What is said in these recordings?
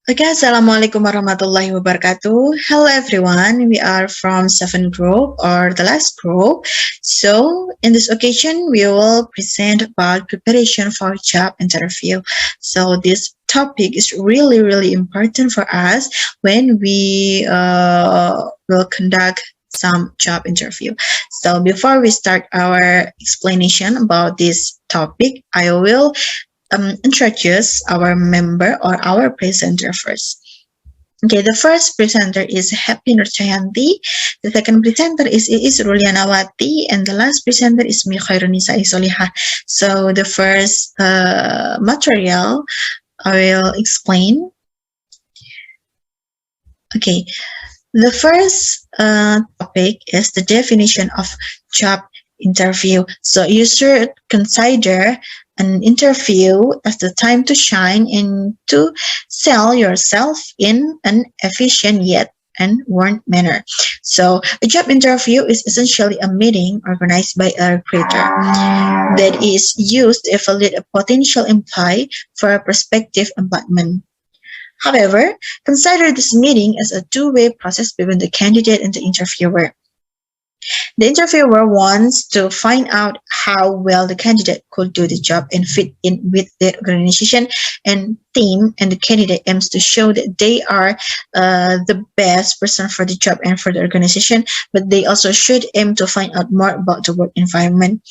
Okay, Assalamualaikum warahmatullahi wabarakatuh. Hello everyone, we are from 7 Group or the last group. So in this occasion, we will present about preparation for job interview. So this topic is really important for us when we will conduct some job interview. So before we start our explanation about this topic, I will introduce our member or our presenter first. Okay, the first presenter is Happy Nurchayanti. The second presenter is Rulianawati, and the last presenter is Mi Khairunisa Isoliha. So the first material I will explain. Okay, the first topic is the definition of job interview. So you should consider an interview as the time to shine and to sell yourself in an efficient yet and warm manner. So a job interview is essentially a meeting organized by a recruiter that is used to evaluate a potential employee for a prospective employment. However, consider this meeting as a two-way process between the candidate and the interviewer. The interviewer wants to find out how well the candidate could do the job and fit in with the organization and team, and the candidate aims to show that they are the best person for the job and for the organization, but they also should aim to find out more about the work environment.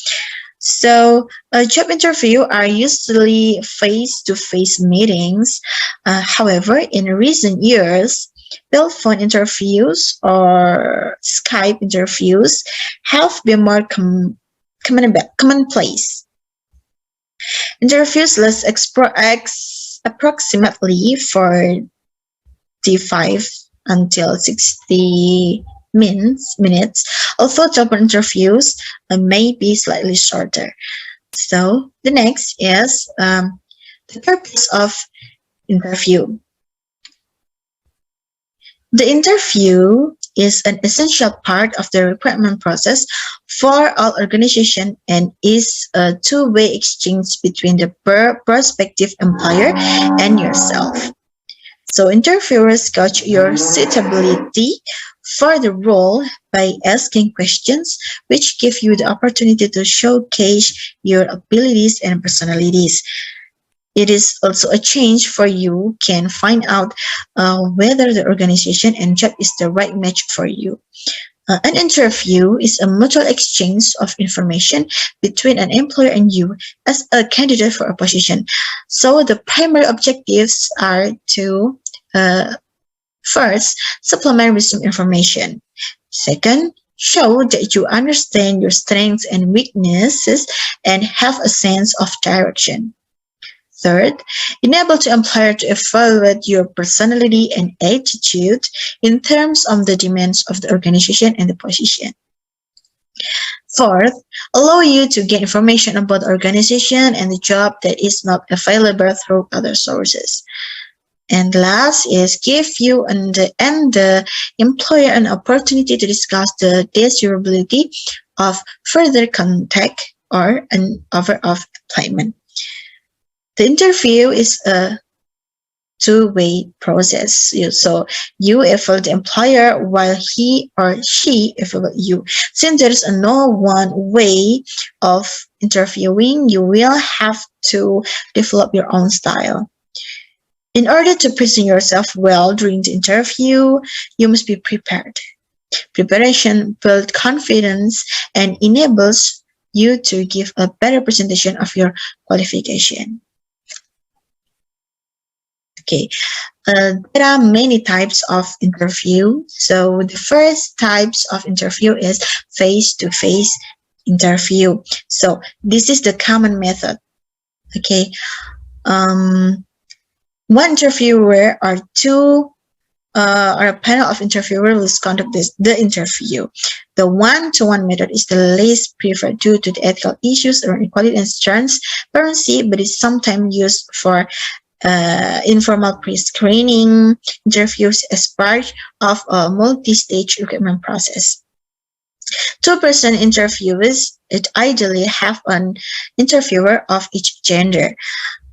So, job interview are usually face-to-face meetings. However, in recent years, telephone interviews or Skype interviews have been more commonplace. Interviews last approximately 45 until 60 minutes, although job interviews may be slightly shorter. So the next is the purpose of interview. The interview is an essential part of the recruitment process for all organizations and is a two-way exchange between the prospective employer and yourself. So interviewers gauge your suitability for the role by asking questions which give you the opportunity to showcase your abilities and personalities. It is also a change for you can find out whether the organization and job is the right match for you. An interview is a mutual exchange of information between an employer and you as a candidate for a position. So the primary objectives are to first, supplement with some information. Second, show that you understand your strengths and weaknesses and have a sense of direction. Third, enable the employer to evaluate your personality and attitude in terms of the demands of the organization and the position. Fourth, allow you to get information about the organization and the job that is not available through other sources. And last is give you and the employer an opportunity to discuss the desirability of further contact or an offer of employment. The interview is a two-way process. So you evaluate the employer while he or she evaluates you. Since there is no one way of interviewing, you will have to develop your own style. In order to present yourself well during the interview, you must be prepared. Preparation builds confidence and enables you to give a better presentation of your qualification. Okay, there are many types of interview. So the first types of interview is face-to-face interview. So this is the common method. Okay, one interviewer or two or a panel of interviewers will conduct the interview. The one-to-one method is the least preferred due to the ethical issues around equality and transparency, but is sometimes used for informal pre-screening interviews as part of a multi-stage recruitment process. Two-person interviews ideally have an interviewer of each gender.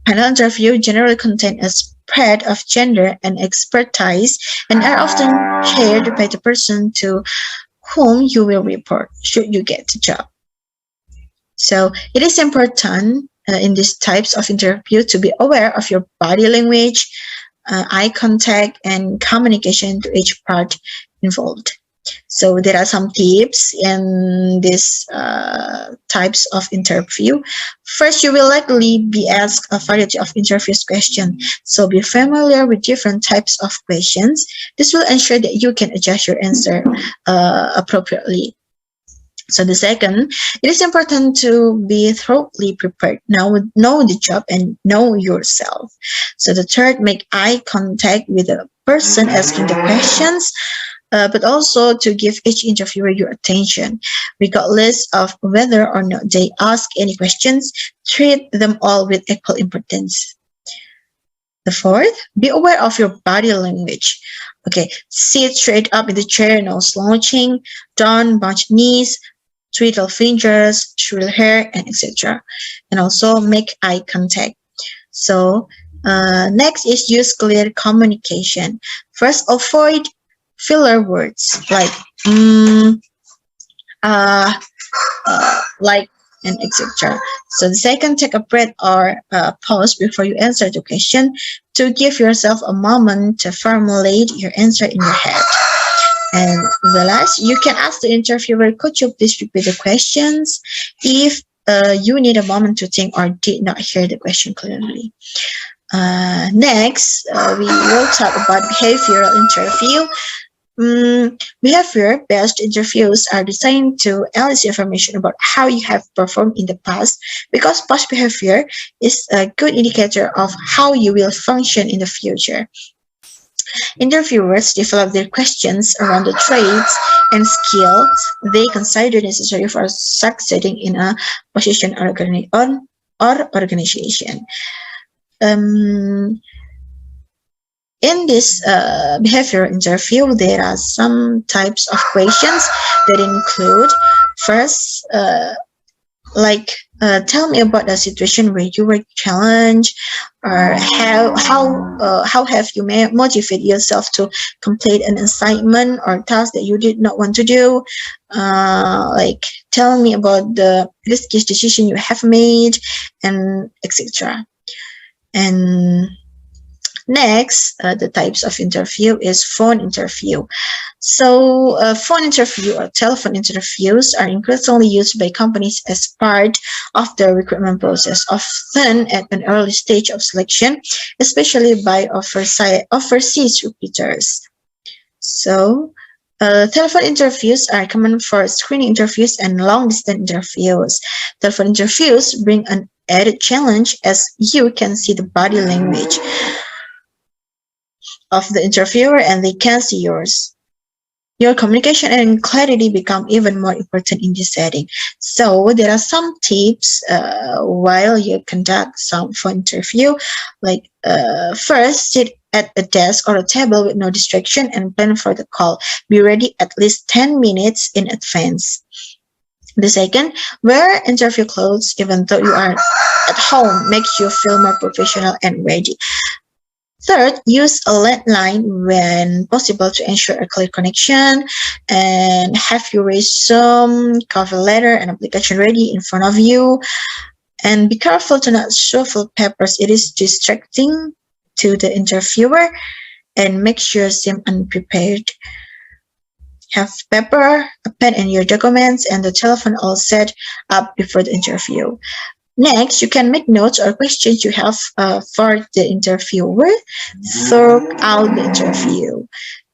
Panel interview generally contain a spread of gender and expertise and are often shared by the person to whom you will report should you get the job. So it is important in these types of interview to be aware of your body language, eye contact, and communication to each part involved. So there are some tips in these types of interview. First, you will likely be asked a variety of interview questions. So be familiar with different types of questions. This will ensure that you can adjust your answer appropriately. So the second, it is important to be thoroughly prepared. Now, know the job and know yourself. So the third, make eye contact with the person asking the questions, but also to give each interviewer your attention. Regardless of whether or not they ask any questions, treat them all with equal importance. The fourth, be aware of your body language. Okay, sit straight up in the chair, no slouching, don't bunch knees, twiddle fingers, shrill hair, and etc. And also make eye contact. So next is use clear communication. First, avoid filler words like like, and etc. So the second, take a breath or pause before you answer the question to give yourself a moment to formulate your answer in your head. And the last, you can ask the interviewer, could you please repeat the questions if you need a moment to think or did not hear the question clearly. Next, we will talk about behavioral interview. Behavior-based interviews are designed to elicit information about how you have performed in the past, because past behavior is a good indicator of how you will function in the future. Interviewers develop their questions around the traits and skills they consider necessary for succeeding in a position or organization. In this behavioral interview, there are some types of questions that include, first, tell me about a situation where you were challenged, or how have you motivated yourself to complete an assignment or task that you did not want to do. Tell me about the risky decision you have made, and etc. And next, the types of interview is phone interview. So phone interview or telephone interviews are increasingly used by companies as part of the recruitment process, often at an early stage of selection, especially by overseas recruiters. So telephone interviews are common for screening interviews and long-distance interviews. Telephone interviews bring an added challenge as you can see the body language of the interviewer and they can see yours. Your communication and clarity become even more important in this setting. So there are some tips while you conduct some phone interview. First, sit at a desk or a table with no distraction and plan for the call. Be ready at least 10 minutes in advance. The second, wear interview clothes even though you are at home. Makes you feel more professional and ready. Third, use a landline when possible to ensure a clear connection, and have your resume, cover letter, and application ready in front of you. And be careful to not shuffle papers. It is distracting to the interviewer, and make sure you seem unprepared. Have paper, a pen, and your documents and the telephone all set up before the interview. Next, you can make notes or questions you have for the interviewer throughout the interview.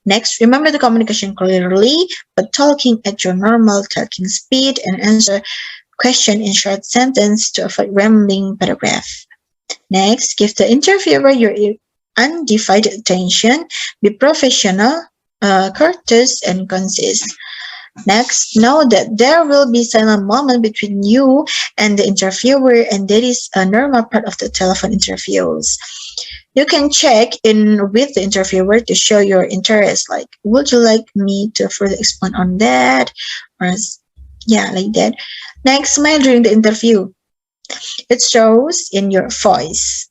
Next, remember the communication clearly, but talking at your normal talking speed, and answer question in short sentence to avoid rambling paragraph. Next, give the interviewer your undivided attention. Be professional, courteous, and concise. Next, know that there will be silent moment between you and the interviewer, and that is a normal part of the telephone interviews. You can check in with the interviewer to show your interest, like, would you like me to further expand on that? Or yeah, like that. Next, smile during the interview. It shows in your voice,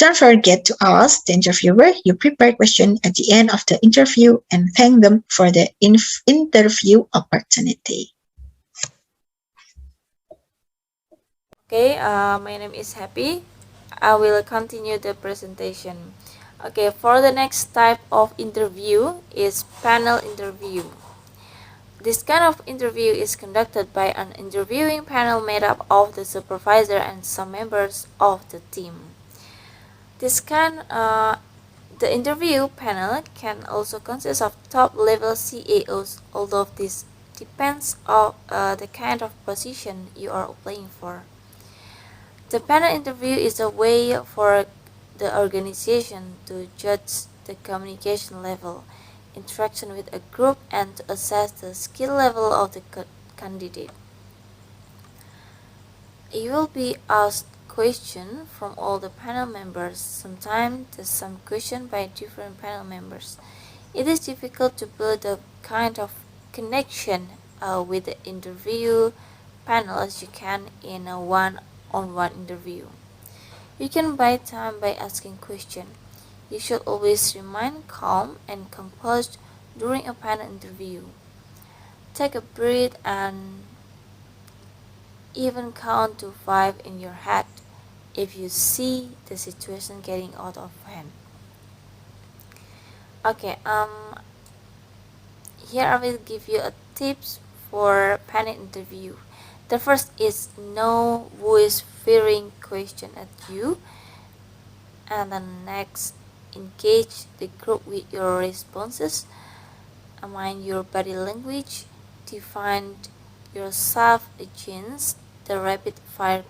Don't forget to ask the interviewer your prepared question at the end of the interview and thank them for the interview opportunity. Okay, my name is Happy. I will continue the presentation. Okay, for the next type of interview is panel interview. This kind of interview is conducted by an interviewing panel made up of the supervisor and some members of the team. The interview panel can also consist of top-level CAOs, although this depends on the kind of position you are applying for. The panel interview is a way for the organization to judge the communication level, interaction with a group, and to assess the skill level of the candidate. You will be asked questions from all the panel members. Sometimes there's some question by different panel members. It is difficult to build a kind of connection with the interview panel as you can in a one-on-one interview. You can buy time by asking questions. You should always remain calm and composed during a panel interview. Take a breath and even count to 5 in your head if you see the situation getting out of hand. Okay, here I will give you a tips for panel interview. The first is know who is firing question at you, and then next, engage the group with your responses, mind your body language, define your against the rapid fire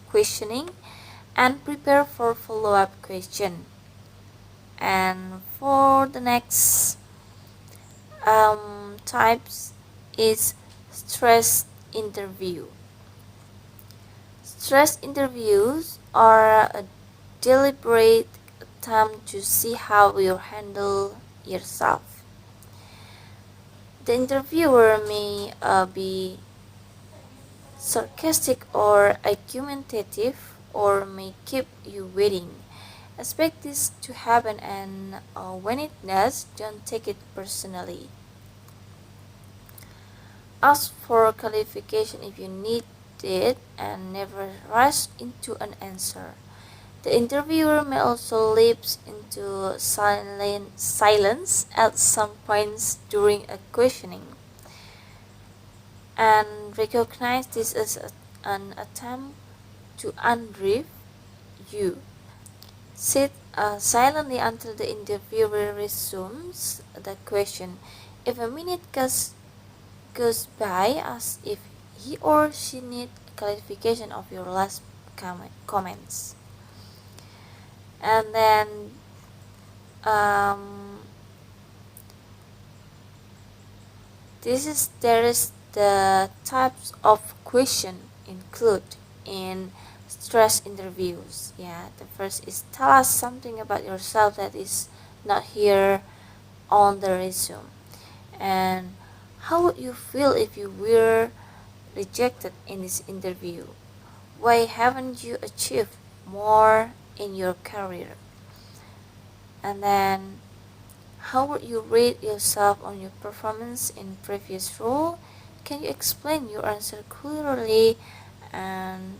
questioning, and prepare for follow-up question. And for the next types is stress interview. Stress interviews are a deliberate attempt to see how you handle yourself. The interviewer may be sarcastic or argumentative or may keep you waiting. Expect this to happen, and when it does, don't take it personally. Ask for clarification if you need it and never rush into an answer. The interviewer may also lapse into silence at some points during a questioning, and recognize this as an attempt to unbrief you. Sit silently until the interviewer resumes the question. If a minute goes by as if he or she needs clarification of your last comments. And then there is the types of question include in stress interviews. Yeah, the first is tell us something about yourself that is not here on the resume. And how would you feel if you were rejected in this interview? Why haven't you achieved more in your career? And then how would you rate yourself on your performance in previous role? Can you explain your answer clearly? And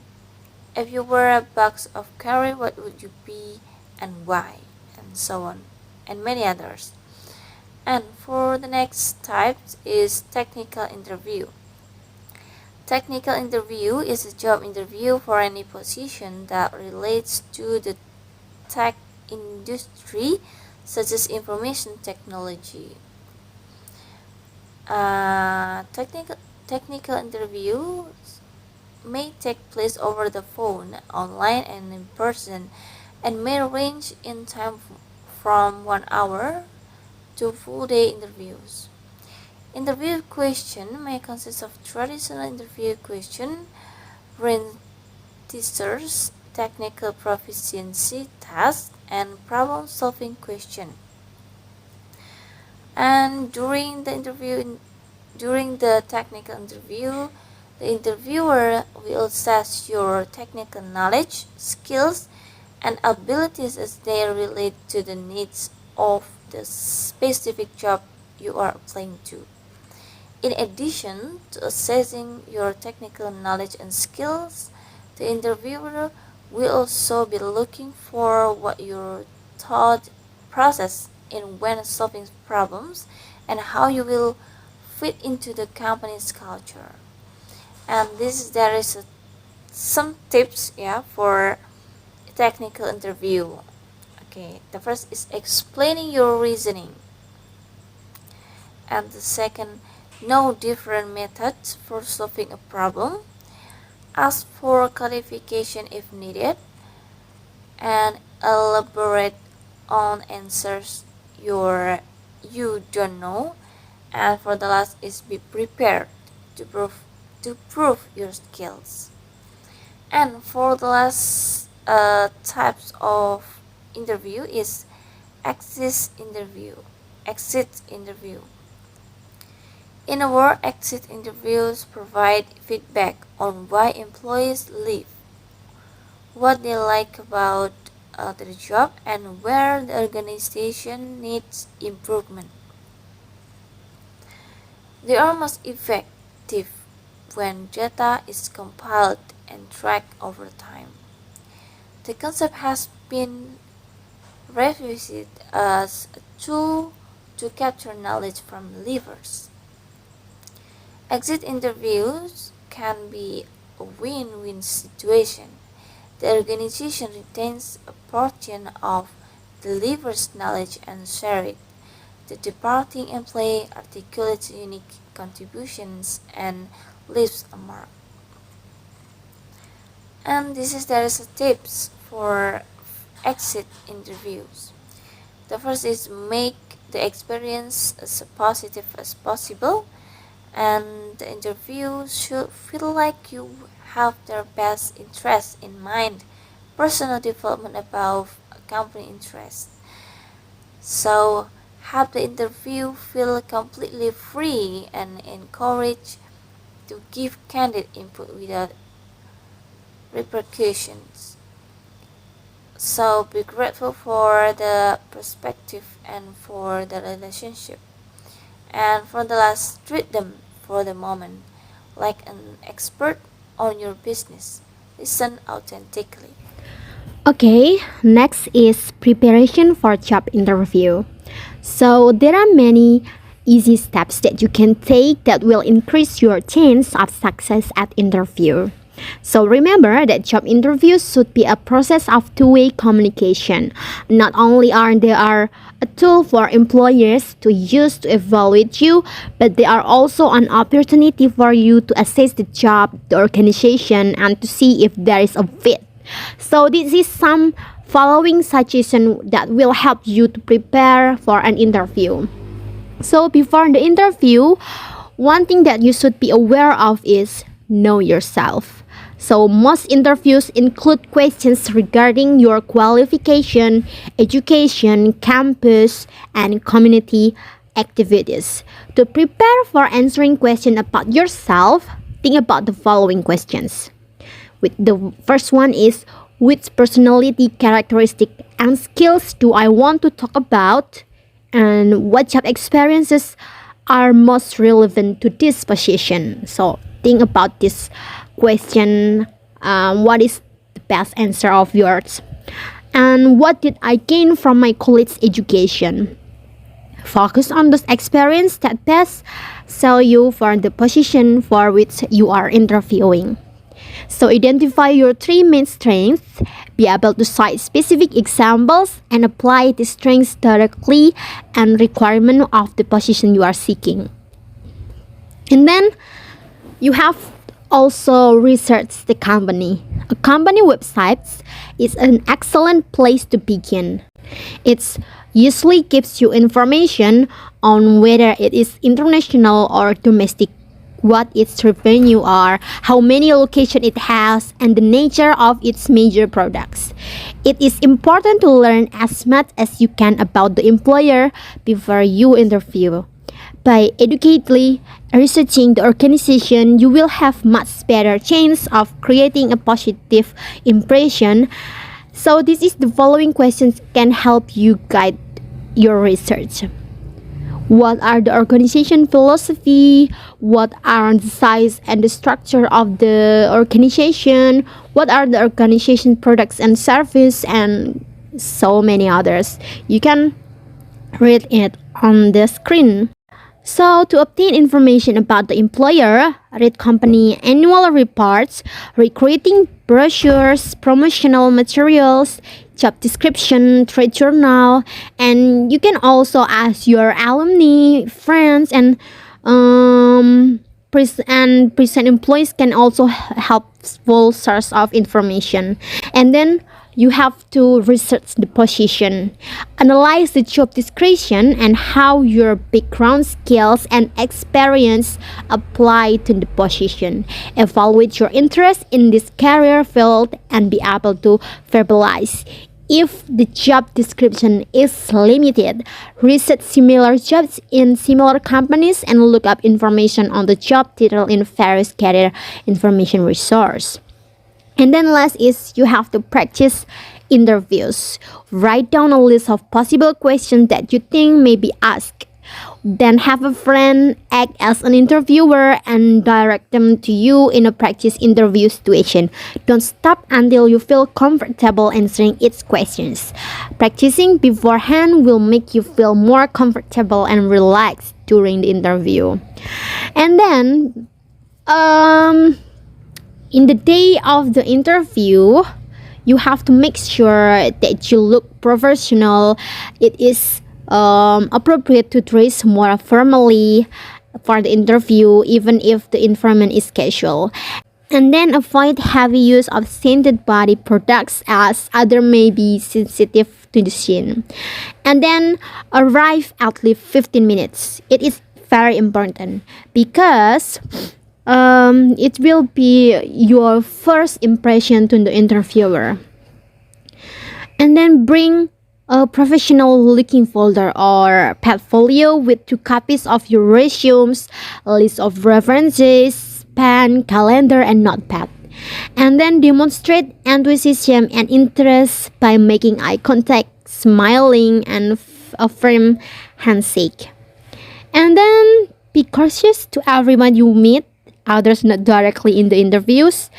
if you were a box of curry, what would you be and why? And so on, and many others. And for the next type is technical interview. Technical interview is a job interview for any position that relates to the tech industry, such as information technology. Technical interviews may take place over the phone, online, and in person, and may range in time from 1 hour to full-day interviews. Interview question may consist of traditional interview question, brain teasers, technical proficiency tasks, and problem-solving question. And during the technical interview, the interviewer will assess your technical knowledge, skills, and abilities as they relate to the needs of the specific job you are applying to. In addition to assessing your technical knowledge and skills, the interviewer will also be looking for what your thought process in when solving problems and how you will fit into the company's culture. And there is some tips, yeah, for technical interview. Okay, the first is explaining your reasoning, and the second, know different methods for solving a problem, ask for clarification if needed, and elaborate on answers you don't know. And for the last is be prepared to prove your skills. And for the last types of interview is exit interview. Exit interview. In a word, exit interviews provide feedback on why employees leave, what they like about their job, and where the organization needs improvement. They are most effective when data is compiled and tracked over time. The concept has been revisited as a tool to capture knowledge from leavers. Exit interviews can be a win-win situation. The organization retains a portion of the leaver's knowledge and shares it. The departing employee articulates unique contributions and leaves a mark. And there is a tips for exit interviews. The first is make the experience as positive as possible, and the interview should feel like you have their best interest in mind, personal development above company interest. So have the interview feel completely free and encourage to give candid input without repercussions. So be grateful for the perspective and for the relationship. And for the last, treat them for the moment like an expert on your business. Listen authentically. Okay, next is preparation for job interview. So there are many easy steps that you can take that will increase your chance of success at interview. So remember that job interviews should be a process of two-way communication. Not only are they are a tool for employers to use to evaluate you, but they are also an opportunity for you to assess the job, the organization, and to see if there is a fit. So this is some following suggestion that will help you to prepare for an interview. So before the interview, one thing that you should be aware of is know yourself. So most interviews include questions regarding your qualification, education, campus, and community activities. To prepare for answering questions about yourself, think about the following questions. With the first one is, which personality characteristic and skills do I want to talk about, and what job experiences are most relevant to this position. So think about this question. What is the best answer of yours, and what did I gain from my college education? Focus on those experiences that best sell you for the position for which you are interviewing. So identify your three main strengths, be able to cite specific examples, and apply the strengths directly and requirement of the position you are seeking. And then you have also research the company. A company website is an excellent place to begin. It usually gives you information on whether it is international or domestic, what its revenue are, how many locations it has, and the nature of its major products. It is important to learn as much as you can about the employer before you interview. By educatedly researching the organization, you will have much better chance of creating a positive impression So this is the following questions can help you guide your research. What are the organization philosophy? What are the size and the structure of the organization? What are the organization products and service, and so many others? You can read it on the screen. So, to obtain information about the employer, read company annual reports, recruiting brochures, promotional materials, job description, trade journal, and you can also ask your alumni, friends, and present employees can also helpful source of information. And then you have to research the position, analyze the job description and how your background skills and experience apply to the position, evaluate your interest in this career field and be able to verbalize. If the job description is limited, research similar jobs in similar companies and look up information on the job title in various career information resource. And then last is you have to practice interviews. Write down a list of possible questions that you think may be asked. Then have a friend act as an interviewer and direct them to you in a practice interview situation. Don't stop until you feel comfortable answering its questions. Practicing beforehand will make you feel more comfortable and relaxed during the interview. And then in the day of the interview, you have to make sure that you look professional. It is appropriate to dress more formally for the interview, even if the environment is casual. And then avoid heavy use of scented body products as other may be sensitive to the skin. And then arrive at least 15 minutes. It is very important because it will be your first impression to the interviewer. And then bring a professional looking folder or portfolio with 2 copies of your resumes, a list of references, pen, calendar, and notepad. And then demonstrate enthusiasm and interest by making eye contact, smiling, and a firm handshake. And then be courteous to everyone you meet, others not directly in the interviews.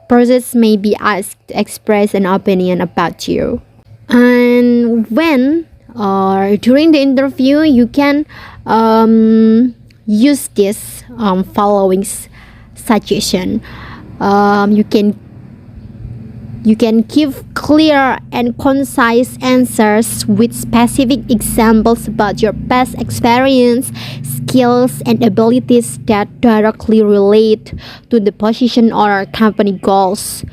Persons may be asked to express an opinion about you. And when or during the interview, you can use this following suggestion. You can give clear and concise answers with specific examples about your past experience, skills, and abilities that directly relate to the position or company goals.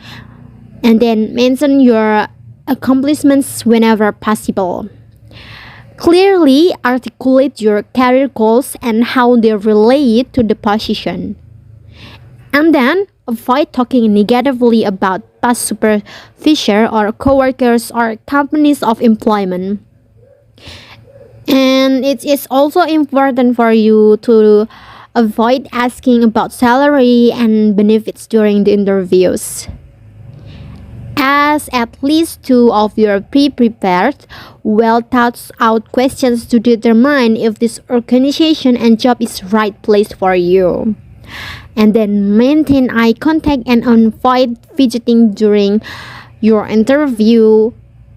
And then mention your accomplishments whenever possible. Clearly articulate your career goals and how they relate to the position. And then avoid talking negatively about past supervisor or coworkers or companies of employment. And it is also important for you to avoid asking about salary and benefits during the interviews. Ask at least 2 of your pre-prepared, well-thought-out questions to determine if this organization and job is right place for you. And then maintain eye contact and avoid fidgeting during your interview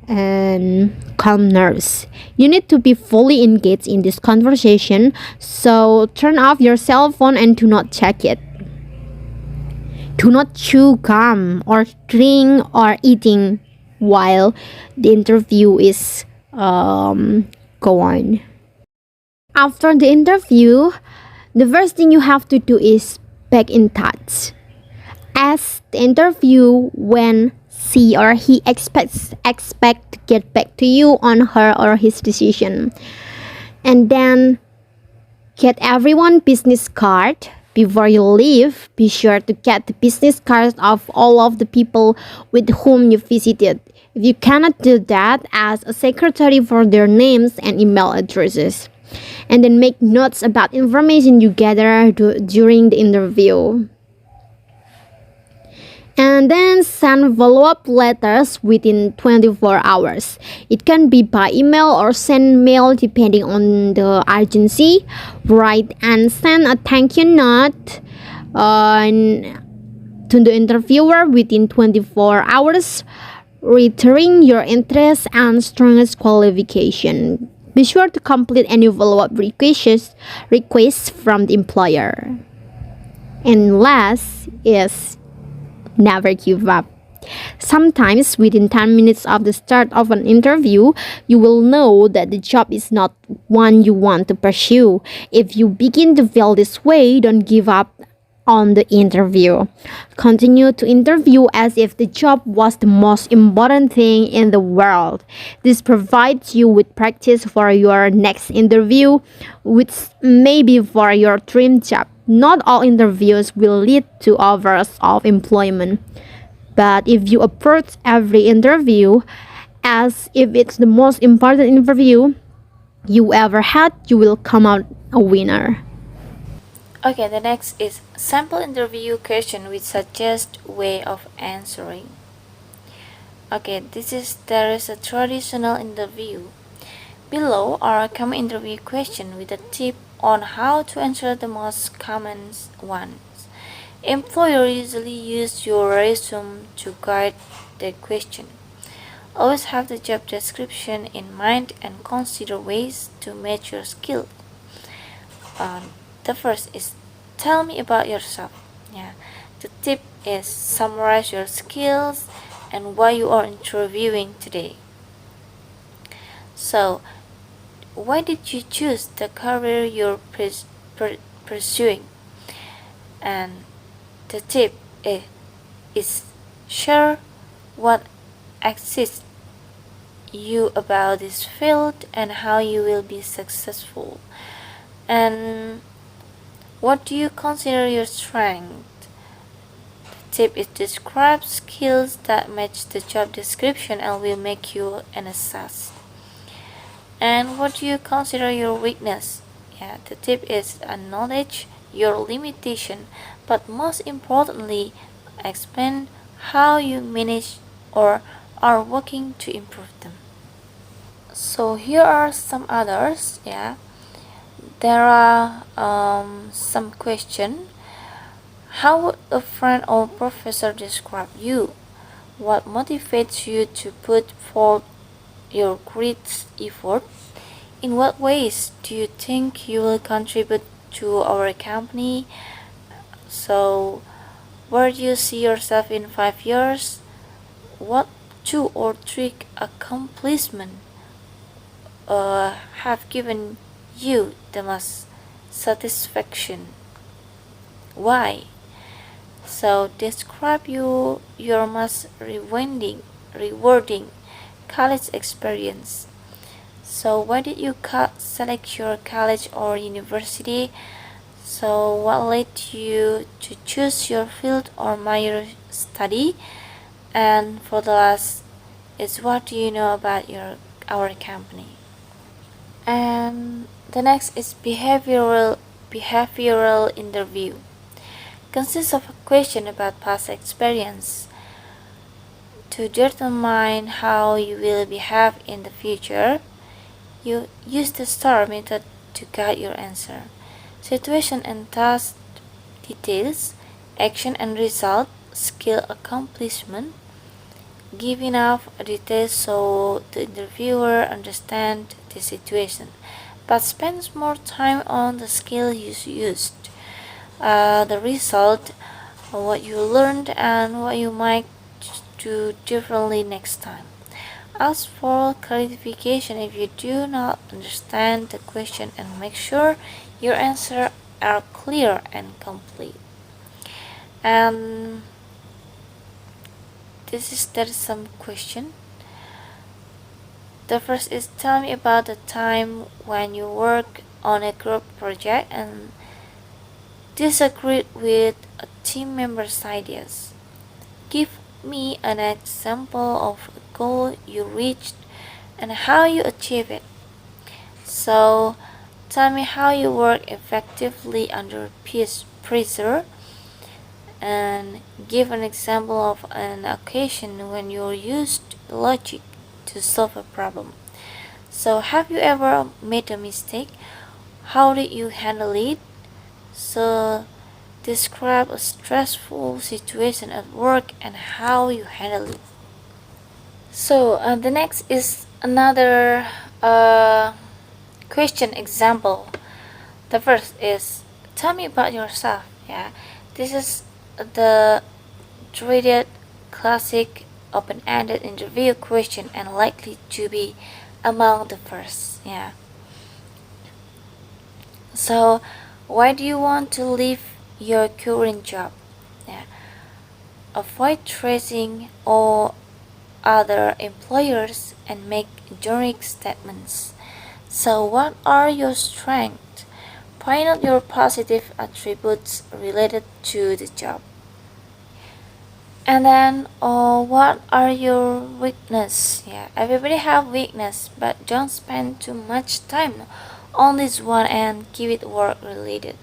and calm nerves. You need to be fully engaged in this conversation, so turn off your cell phone and do not check it. Do not chew gum or drink or eating while the interview is go on. After the interview, the first thing you have to do is back in touch. Ask the interview when she or he expect to get back to you on her or his decision. And then get everyone business card. Before you leave, be sure to get the business cards of all of the people with whom you visited. If you cannot do that, ask a secretary for their names and email addresses. And then make notes about information you gather during the interview. And then send follow-up letters within 24 hours. It can be by email or send mail depending on the urgency. Write and send a thank you note to the interviewer within 24 hours, reiterating your interest and strongest qualification. Be sure to complete any follow-up requests from the employer. And last is never give up. Sometimes within 10 minutes of the start of an interview, you will know that the job is not one you want to pursue. If you begin to feel this way, don't give up on the interview. Continue to interview as if the job was the most important thing in the world. This provides you with practice for your next interview, which may be for your dream job. Not all interviews will lead to offers of employment. But if you approach every interview as if it's the most important interview you ever had, you will come out a winner. Okay, the next is sample interview question with suggest way of answering. Okay, there is a traditional interview. Below are a common interview question with a tip on how to answer the most common ones. Employers usually use your resume to guide the question. Always have the job description in mind and consider ways to match your skill. The first is tell me about yourself. Yeah. The tip is summarize your skills and why you are interviewing today. So, why did you choose the career you're pursuing? And the tip is share what excites you about this field and how you will be successful. And what do you consider your strength? The tip is describe skills that match the job description and will make you an assess. And what do you consider your weakness? Yeah, the tip is acknowledge your limitation, but most importantly, explain how you manage or are working to improve them. So here are some others. Yeah, there are some question. How would a friend or professor describe you? What motivates you to put forth your great effort? In what ways do you think you will contribute to our company? So, where do you see yourself in 5 years? What 2 or 3 accomplishments have given you the most satisfaction? Why? So, describe your most rewarding college experience. So, why did you select your college or university? So, what led you to choose your field or major study? And for the last is what do you know about our company? And the next is behavioral interview. Consists of a question about past experience to determine how you will behave in the future. You use the STAR method to guide your answer. Situation and task details, action and result, skill accomplishment. Give enough details so the interviewer understands the situation, but spends more time on the skill you used, the result, what you learned, and what you might do differently next time. Ask for clarification if you do not understand the question and make sure your answers are clear and complete. And there is some question. The first is tell me about the time when you work on a group project and disagreed with a team member's ideas. Give me an example of a goal you reached and how you achieve it. So, tell me how you work effectively under pressure and give an example of an occasion when you used logic to solve a problem. So, have you ever made a mistake? How did you handle it? So, describe a stressful situation at work and how you handle it. So, the next is another question example. The first is, tell me about yourself. Yeah, this is the dreaded classic open-ended interview question and likely to be among the first. Yeah. So, why do you want to leave your current job? Yeah. Avoid tracing all other employers and make generic statements. So, what are your strengths? Point out your positive attributes related to the job. And then, what are your weaknesses? Yeah, everybody have weakness, but don't spend too much time on this one and keep it work related.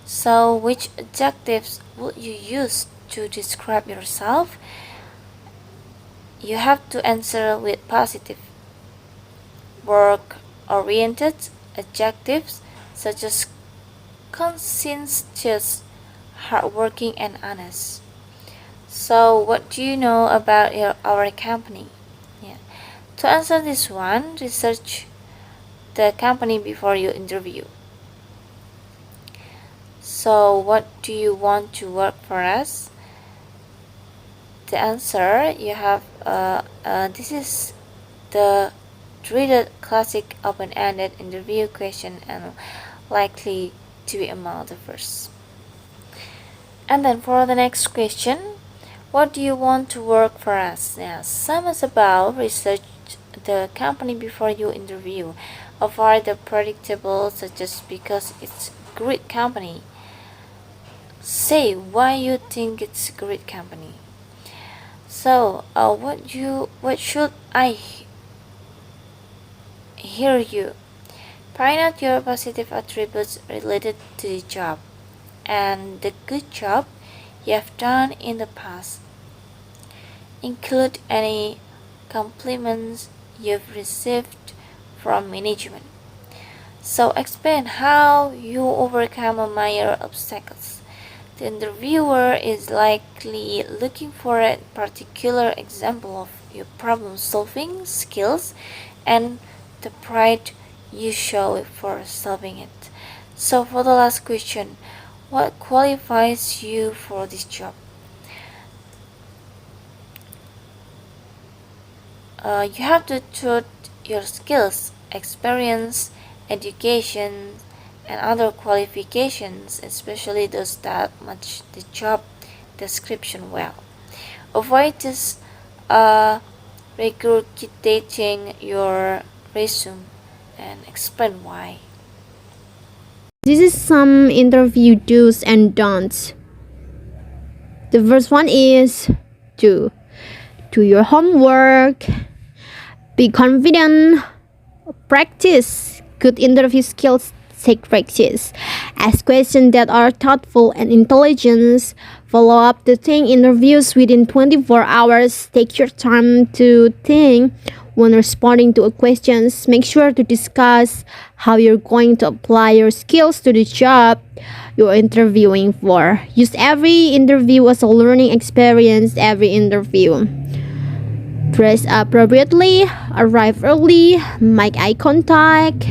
So, which adjectives would you use to describe yourself? You have to answer with positive, work-oriented adjectives such as conscientious, hardworking, and honest. So, what do you know about our company? Yeah. To answer this one, research the company before you interview. So, what do you want to work for us? The answer you have this is the dreaded classic open-ended interview question and likely to be among the first. And then for the next question, what do you want to work for us? Yeah, sum is about research the company before you interview. Avoid the predictable such as because it's a great company. Say why you think it's a great company. So, what should I hear you? Point out your positive attributes related to the job and the good job you have done in the past. Include any compliments you've received from management. So, explain how you overcome minor obstacles. The interviewer is likely looking for a particular example of your problem-solving skills and the pride you show for solving it. So for the last question, what qualifies you for this job? You have to choose your skills, experience, education, and other qualifications, especially those that match the job description well. Avoid just regurgitating your resume and explain why. This is some interview do's and don'ts. The first one is do your homework, be confident, practice good interview skills, take practice, ask questions that are thoughtful and intelligent, follow up the thing interviews within 24 hours, take your time to think when responding to questions, make sure to discuss how you're going to apply your skills to the job you're interviewing for. Use every interview as a learning experience, every interview. Dress appropriately, arrive early, make eye contact,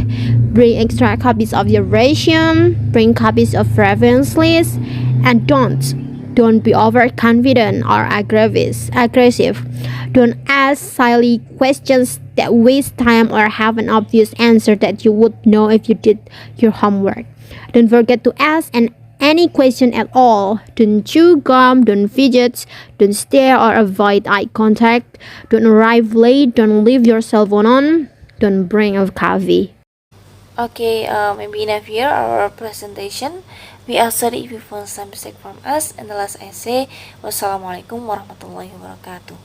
bring extra copies of your resume, bring copies of reference lists, and don't be overconfident or aggressive. Don't ask silly questions that waste time or have an obvious answer that you would know if you did your homework. Don't forget to ask any question at all. Don't chew gum, don't fidget, don't stare or avoid eye contact, don't arrive late, don't leave your cell phone on, don't bring a coffee. Okay, maybe enough here our presentation. We are sorry if you found some mistake from us. And the last I say, wassalamualaikum warahmatullahi wabarakatuh.